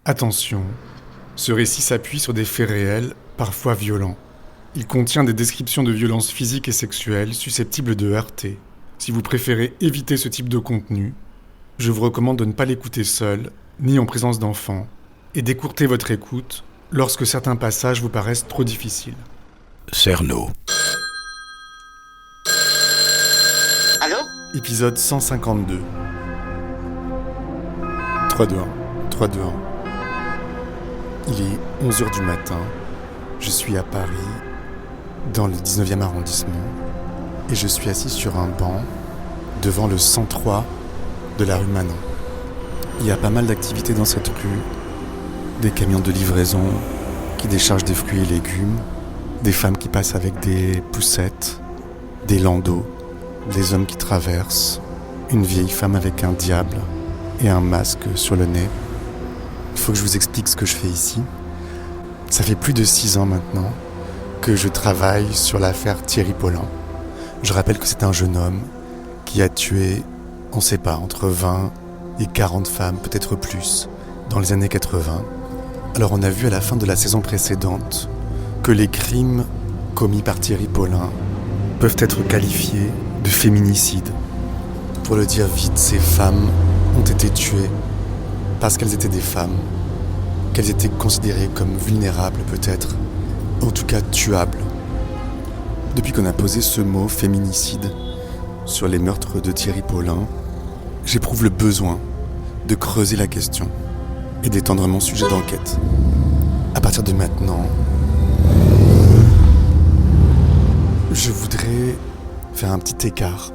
Attention, ce récit s'appuie sur des faits réels, parfois violents. Il contient des descriptions de violences physiques et sexuelles susceptibles de heurter. Si vous préférez éviter ce type de contenu, je vous recommande de ne pas l'écouter seul, ni en présence d'enfants, et d'écourter votre écoute lorsque certains passages vous paraissent trop difficiles. Cerno. Allô ? Épisode 152. 3-2-1. 3-2-1. Il est 11h du matin. Je suis à Paris, dans le 19e arrondissement, et je suis assis sur un banc devant le 103 de la rue Manon. Il y a pas mal d'activités dans cette rue. Des camions de livraison qui déchargent des fruits et légumes, des femmes qui passent avec des poussettes, des landaus, des hommes qui traversent, une vieille femme avec un diable et un masque sur le nez. Il faut que je vous explique ce que je fais ici. Ça fait plus de 6 ans maintenant que je travaille sur l'affaire Thierry Paulin. Je rappelle que c'est un jeune homme qui a tué, on sait pas, entre 20 et 40 femmes, peut-être plus, dans les années 80. Alors on a vu à la fin de la saison précédente que les crimes commis par Thierry Paulin peuvent être qualifiés de féminicide. Pour le dire vite, ces femmes ont été tuées parce qu'elles étaient des femmes, qu'elles étaient considérées comme vulnérables peut-être, en tout cas tuables. Depuis qu'on a posé ce mot féminicide sur les meurtres de Thierry Paulin, j'éprouve le besoin de creuser la question et d'étendre mon sujet d'enquête. À partir de maintenant, je voudrais faire un petit écart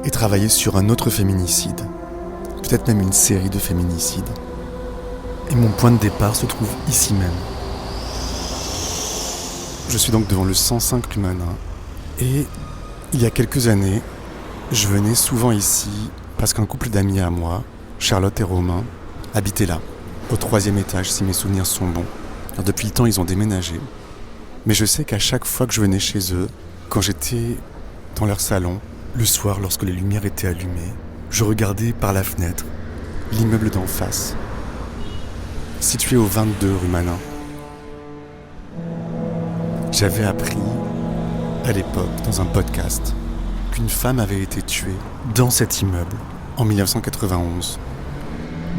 et travailler sur un autre féminicide, peut-être même une série de féminicides. Et mon point de départ se trouve ici même. Je suis donc devant le 105 rue Manin, et il y a quelques années, je venais souvent ici parce qu'un couple d'amis à moi, Charlotte et Romain, habitaient là, au 3e étage si mes souvenirs sont bons. Alors depuis le temps, ils ont déménagé, mais je sais qu'à chaque fois que je venais chez eux, quand j'étais dans leur salon, le soir lorsque les lumières étaient allumées, je regardais par la fenêtre l'immeuble d'en face, situé au 22 rue Manin. J'avais appris, à l'époque, dans un podcast, qu'une femme avait été tuée dans cet immeuble en 1991.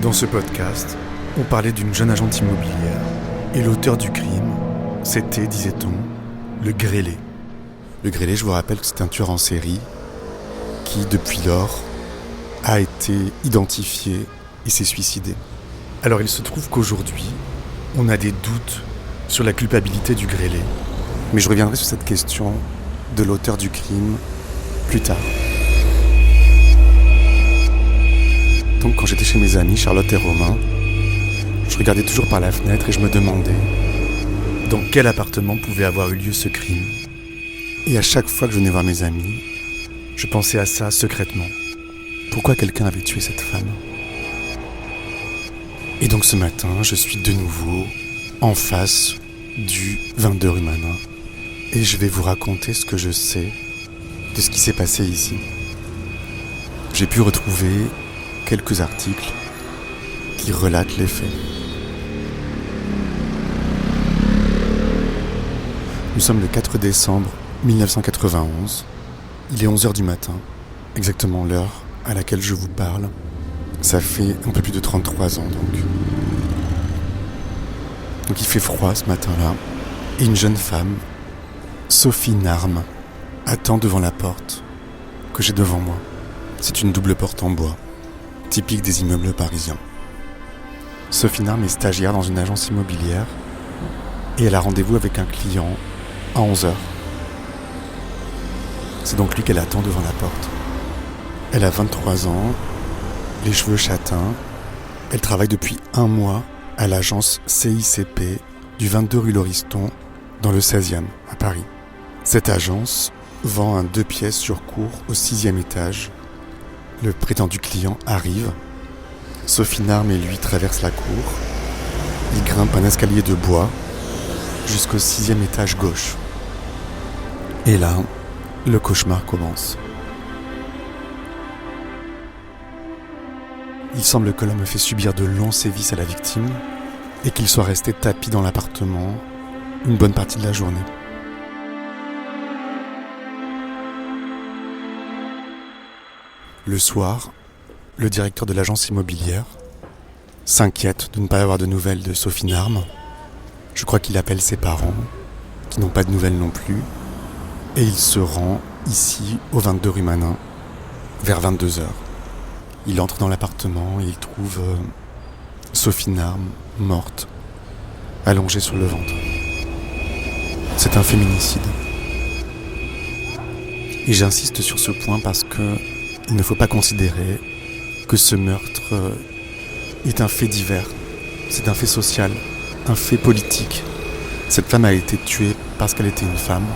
Dans ce podcast, on parlait d'une jeune agente immobilière et l'auteur du crime, c'était, disait-on, le grêlé. Le grêlé, je vous rappelle que c'est un tueur en série qui, depuis lors, a été identifié et s'est suicidé. Alors il se trouve qu'aujourd'hui, on a des doutes sur la culpabilité du grêlé. Mais je reviendrai sur cette question de l'auteur du crime plus tard. Donc quand j'étais chez mes amis, Charlotte et Romain, je regardais toujours par la fenêtre et je me demandais dans quel appartement pouvait avoir eu lieu ce crime. Et à chaque fois que je venais voir mes amis, je pensais à ça secrètement. Pourquoi quelqu'un avait tué cette femme ? Et donc ce matin, je suis de nouveau en face du 22 rue Manin et je vais vous raconter ce que je sais de ce qui s'est passé ici. J'ai pu retrouver quelques articles qui relatent les faits. Nous sommes le 4 décembre 1991. Il est 11h du matin, exactement l'heure à laquelle je vous parle. Ça fait un peu plus de 33 ans donc. Donc il fait froid ce matin-là, et une jeune femme, Sophie Narme, attend devant la porte que j'ai devant moi. C'est une double porte en bois, typique des immeubles parisiens. Sophie Narme est stagiaire dans une agence immobilière, et elle a rendez-vous avec un client à 11h. C'est donc lui qu'elle attend devant la porte. Elle a 23 ans, les cheveux châtains. Elle travaille depuis 1 mois à l'agence CICP du 22 rue Lauriston dans le 16e à Paris. Cette agence vend un 2 pièces sur cour au 6e étage. Le prétendu client arrive. Sophie Narme et lui traversent la cour. Ils grimpent un escalier de bois jusqu'au 6e étage gauche. Et là, le cauchemar commence. Il semble que l'homme fait subir de longs sévices à la victime, et qu'il soit resté tapi dans l'appartement une bonne partie de la journée. Le soir, le directeur de l'agence immobilière s'inquiète de ne pas avoir de nouvelles de Sophie Narme. Je crois qu'il appelle ses parents, qui n'ont pas de nouvelles non plus, et il se rend ici, au 22 rue Manin, vers 22h. Il entre dans l'appartement et il trouve Sophie Narme morte, allongée sur le ventre. C'est un féminicide. Et j'insiste sur ce point parce que il ne faut pas considérer que ce meurtre est un fait divers. C'est un fait social, un fait politique. Cette femme a été tuée parce qu'elle était une femme.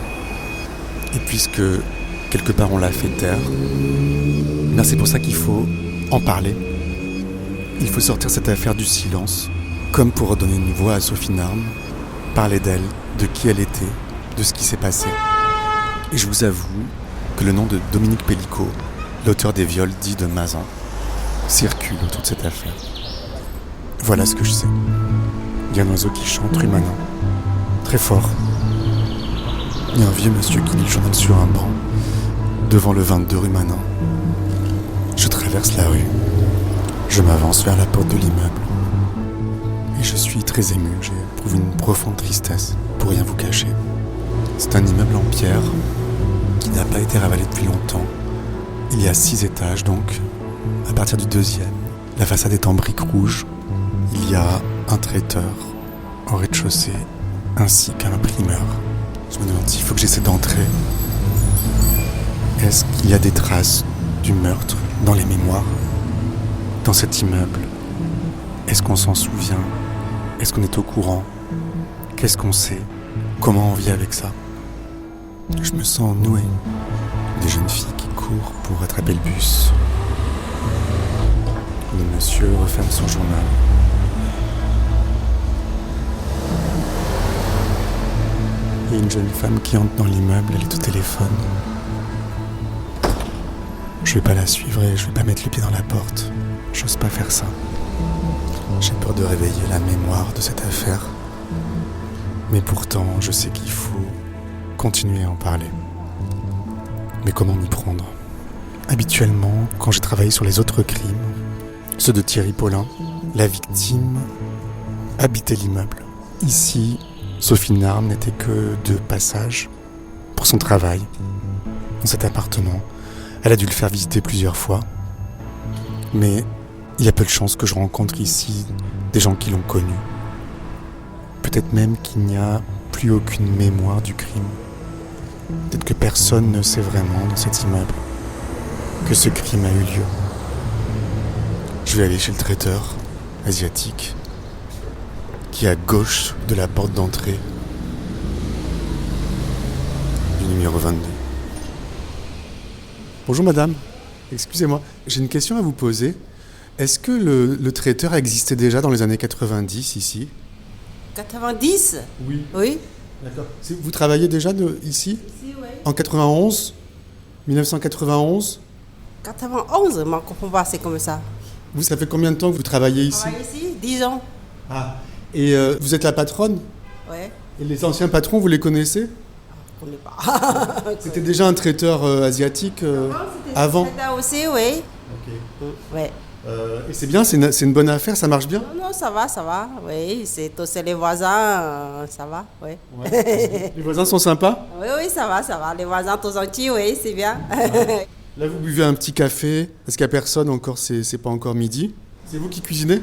Et puisque quelque part on l'a fait taire, c'est pour ça qu'il faut en parler. Il faut sortir cette affaire du silence, comme pour redonner une voix à Sophie Narme, parler d'elle, de qui elle était, de ce qui s'est passé. Et je vous avoue que le nom de Dominique Pellicot, l'auteur des viols dits de Mazan, circule autour de cette affaire. Voilà ce que je sais. Il y a un oiseau qui chante rue Manin, très fort. Il y a un vieux monsieur qui lit le journal sur un banc, devant le 22 rue Manin. Je traverse la rue. Je m'avance vers la porte de l'immeuble. Et je suis très ému, j'éprouve une profonde tristesse, pour rien vous cacher. C'est un immeuble en pierre, qui n'a pas été ravalé depuis longtemps. Il y a 6 étages donc. À partir du 2e, la façade est en briques rouges. Il y a un traiteur au rez-de-chaussée, ainsi qu'un imprimeur. Je me demande s'il faut que j'essaie d'entrer. Est-ce qu'il y a des traces du meurtre dans les mémoires, dans cet immeuble? Est-ce qu'on s'en souvient? Est-ce qu'on est au courant? Qu'est-ce qu'on sait? Comment on vit avec ça? Je me sens noué. Des jeunes filles qui courent pour attraper le bus. Le monsieur referme son journal. Il y a une jeune femme qui entre dans l'immeuble, elle est au téléphone. Je vais pas la suivre et je vais pas mettre le pied dans la porte. J'ose pas faire ça. J'ai peur de réveiller la mémoire de cette affaire. Mais pourtant, je sais qu'il faut continuer à en parler. Mais comment m'y prendre? Habituellement, quand j'ai travaillé sur les autres crimes, ceux de Thierry Paulin, la victime habitait l'immeuble. Ici, Sophie Narme n'était que de passage pour son travail dans cet appartement. Elle a dû le faire visiter plusieurs fois. Mais il y a peu de chances que je rencontre ici des gens qui l'ont connue. Peut-être même qu'il n'y a plus aucune mémoire du crime. Peut-être que personne ne sait vraiment dans cet immeuble que ce crime a eu lieu. Je vais aller chez le traiteur asiatique qui est à gauche de la porte d'entrée du numéro 22. Bonjour madame, excusez-moi, j'ai une question à vous poser. Est-ce que le traiteur existait déjà dans les années 90 ici? 90? Oui. Oui. D'accord. Vous travaillez déjà ici? Ici, oui. En 91? 1991? 91, je ne comprends pas, c'est comme ça. Vous, ça fait combien de temps que vous travaillez Je ici? travaille ici 10 ans. Ah. Et vous êtes la patronne? Oui. Et les anciens patrons, vous les connaissez? Je ne connais pas. C'était déjà un traiteur asiatique avant? C'était aussi, oui. Ok. Ouais. Et c'est bien, c'est une bonne affaire, ça marche bien? Non, ça va, oui. C'est les voisins, ça va, oui. Ouais. Les voisins sont sympas? Oui, ça va. Les voisins tous gentils, oui, c'est bien. Là, vous buvez un petit café, parce qu'il n'y a personne encore, c'est pas encore midi. C'est vous qui cuisinez?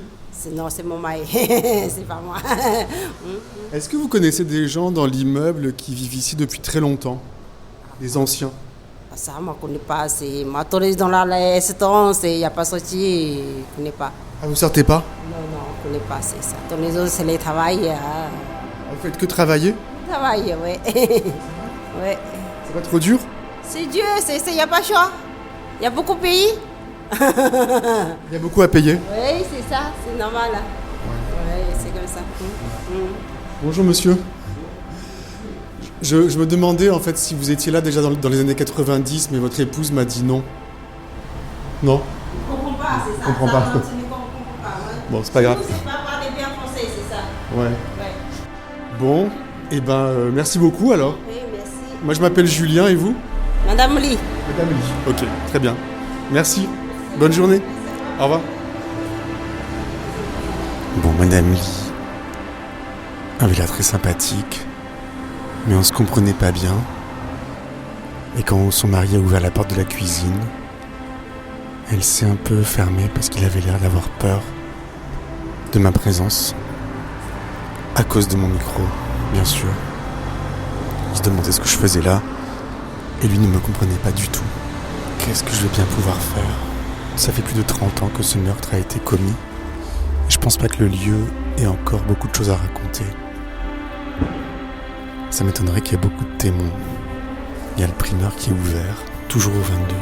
Non, c'est mon mari, c'est pas moi. Est-ce que vous connaissez des gens dans l'immeuble qui vivent ici depuis très longtemps? Des anciens? Ça, je ne connais pas. Ma touriste dans la restaurant, il n'y a pas sorti, je ne connais pas. Ah, vous sortez pas? Non, je ne connais pas, c'est ça. Tous les autres, c'est les travail. Vous faites que travailler? Travail, oui. Oui. C'est pas trop dur? C'est Dieu, il n'y a pas de choix. Il y a beaucoup de pays. Il y a beaucoup à payer? Oui, c'est ça, c'est normal. Oui, c'est comme ça. Bonjour monsieur. Je me demandais en fait si vous étiez là déjà dans les années 90, mais votre épouse m'a dit non. Non? Je ne comprends pas, c'est ça. Je comprends pas. Je ne comprends pas. Ouais. Bon, c'est pas grave. C'est pas parler bien français, c'est ça. Ouais. Ouais. Bon, et merci beaucoup alors. Oui, merci. Moi je m'appelle Julien et vous? Madame Lee. Madame Lee. Ok, très bien. Merci. Bonne journée. Au revoir. Bon, Madame Lee avait l'air très sympathique, mais on se comprenait pas bien. Et quand son mari a ouvert la porte de la cuisine, elle s'est un peu fermée parce qu'il avait l'air d'avoir peur de ma présence. À cause de mon micro, bien sûr. Il se demandait ce que je faisais là, et lui ne me comprenait pas du tout. Qu'est-ce que je vais bien pouvoir faire? Ça fait plus de 30 ans que ce meurtre a été commis. Et je pense pas que le lieu ait encore beaucoup de choses à raconter. Ça m'étonnerait qu'il y ait beaucoup de témoins. Il y a le primeur qui est ouvert, toujours au 22,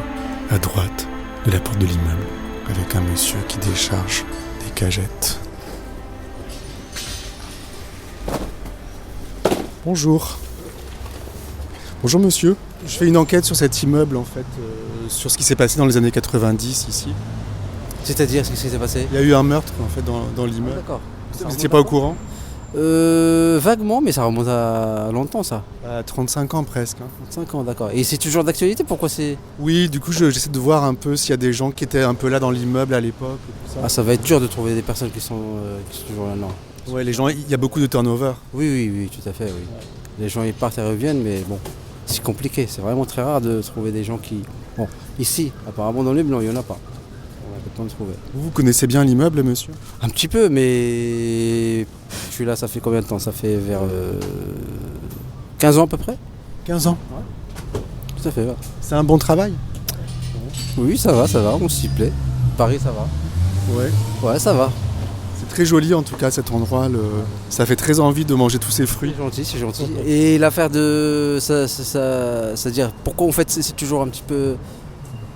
à droite de la porte de l'immeuble, avec un monsieur qui décharge des cagettes. Bonjour. Bonjour monsieur. Je fais une enquête sur cet immeuble en fait, sur ce qui s'est passé dans les années 90 ici. C'est-à-dire, ce qui s'est passé? Il y a eu un meurtre en fait dans l'immeuble. D'accord. Vous n'étiez pas au courant? Vaguement, mais ça remonte à longtemps ça. À 35 ans presque. 5 ans, d'accord. Et c'est toujours d'actualité? Pourquoi c'est... Oui, du coup j'essaie de voir un peu s'il y a des gens qui étaient un peu là dans l'immeuble à l'époque. Et tout ça. Ah, ça va être dur de trouver des personnes qui sont toujours là, non. Ouais, les gens, il y a beaucoup de turnover. Oui, tout à fait, oui. Les gens ils partent et reviennent, mais bon, c'est compliqué. C'est vraiment très rare de trouver des gens qui... Bon, ici, apparemment dans l'immeuble, non, il n'y en a pas. On a pas le temps de trouver. Vous connaissez bien l'immeuble, monsieur? Un petit peu, mais je suis là, ça fait combien de temps? Ça fait vers 15 ans à peu près? 15 ans. Tout à fait, ouais. C'est un bon travail? Oui, ça va, on s'y plaît. Paris, ça va. Ouais. Ouais, ça va. C'est très joli en tout cas cet endroit. Ça fait très envie de manger tous ces fruits. C'est gentil. Et l'affaire de... c'est-à-dire, pourquoi en fait c'est toujours un petit peu...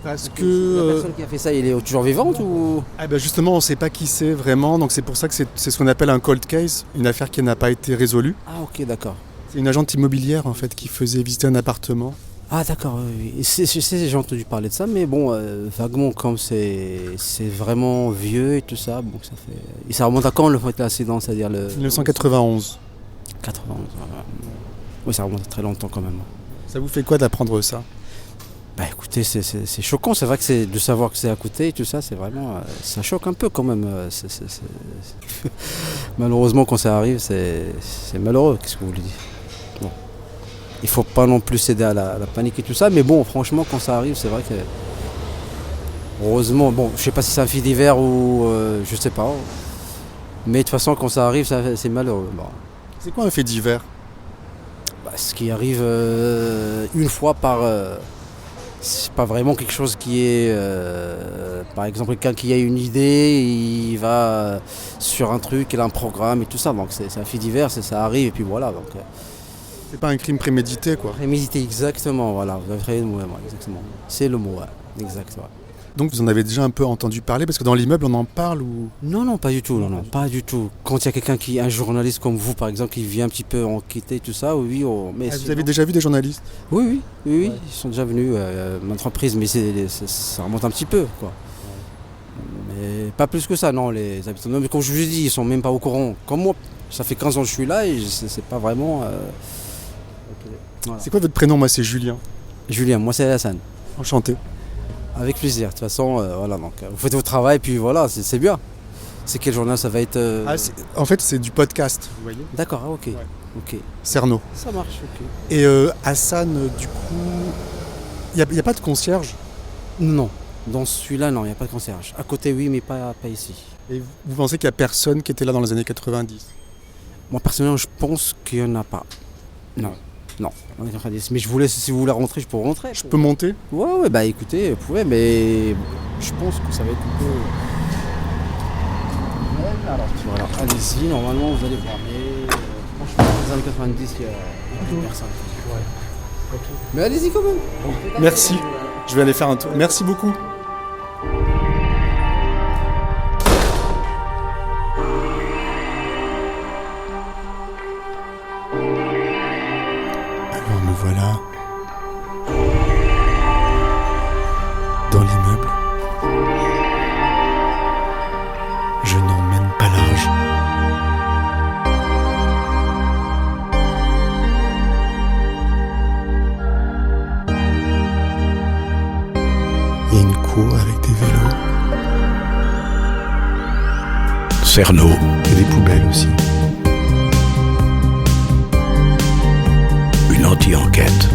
Parce La que... personne qui a fait ça, elle est toujours vivante ou... justement, on ne sait pas qui c'est vraiment. Donc c'est pour ça que c'est ce qu'on appelle un cold case. Une affaire qui n'a pas été résolue. Ah ok, d'accord. C'est une agente immobilière en fait qui faisait visiter un appartement. Ah d'accord, oui. J'ai entendu parler de ça, mais bon, vaguement, comme c'est vraiment vieux et tout ça, bon, ça fait... Et ça remonte à quand l'accident, c'est-à-dire le... 1991. 91, voilà. Oui, ça remonte à très longtemps quand même. Ça vous fait quoi d'apprendre ça? Bah écoutez, c'est choquant, c'est vrai que c'est de savoir que c'est à côté et tout ça, c'est vraiment... ça choque un peu quand même. Malheureusement, quand ça arrive, c'est malheureux, qu'est-ce que vous voulez dire? Bon. Il faut pas non plus céder à la panique et tout ça, mais bon, franchement, quand ça arrive, c'est vrai que... Heureusement, bon, je sais pas si c'est un fait divers ou... je sais pas. Mais de toute façon, quand ça arrive, c'est malheureux. Bon. C'est quoi un fait divers? Ce qui arrive une fois par... c'est pas vraiment quelque chose qui est... par exemple, quelqu'un qui a une idée, il va sur un truc, il a un programme et tout ça. Donc c'est un fait divers, ça arrive et puis voilà. Donc, c'est pas un crime prémédité quoi? prémédité, exactement, voilà. Vous avez le mot, exactement. C'est le mot, ouais. Exact, ouais. Donc vous en avez déjà un peu entendu parler parce que dans l'immeuble on en parle ou... Non, pas du tout, non, pas du tout. Quand il y a quelqu'un qui, un journaliste comme vous par exemple, qui vient un petit peu enquêter tout ça, oui, mais vous avez déjà vu des journalistes? Oui, ils sont déjà venus, l'entreprise, mais ça remonte un petit peu, quoi. Mais pas plus que ça, non, les habitants. Non, mais comme je vous ai dit, ils sont même pas au courant. Comme moi, ça fait 15 ans que je suis là et c'est pas vraiment... Voilà. C'est quoi votre prénom? Moi c'est Julien. Julien, moi c'est Hassan. Enchanté. Avec plaisir, de toute façon, voilà, donc vous faites votre travail, puis voilà, c'est bien. C'est quel journal ça va être En fait c'est du podcast, vous voyez. D'accord, ok. Ouais. Ok. Cerno. Ça marche, ok. Et Hassan, du coup, il n'y a pas de concierge? Non, dans celui-là, non, il n'y a pas de concierge. À côté, oui, mais pas ici. Et vous pensez qu'il n'y a personne qui était là dans les années 90? Moi, personnellement, je pense qu'il n'y en a pas. Non. On est en train de dire, mais je vous laisse, si vous voulez rentrer, je peux rentrer. Je peux monter? Ouais, bah écoutez, vous pouvez, mais je pense que ça va être un peu... Alors, allez-y, normalement, vous allez voir, mais franchement, dans les années 90, il y a plus personne. Ouais. Okay. Mais allez-y quand même. Merci, je vais aller faire un tour. Merci beaucoup. Alors me voilà dans l'immeuble. Je n'emmène pas large. courent avec des vélos. Cerno. Et des poubelles aussi. Une anti-enquête.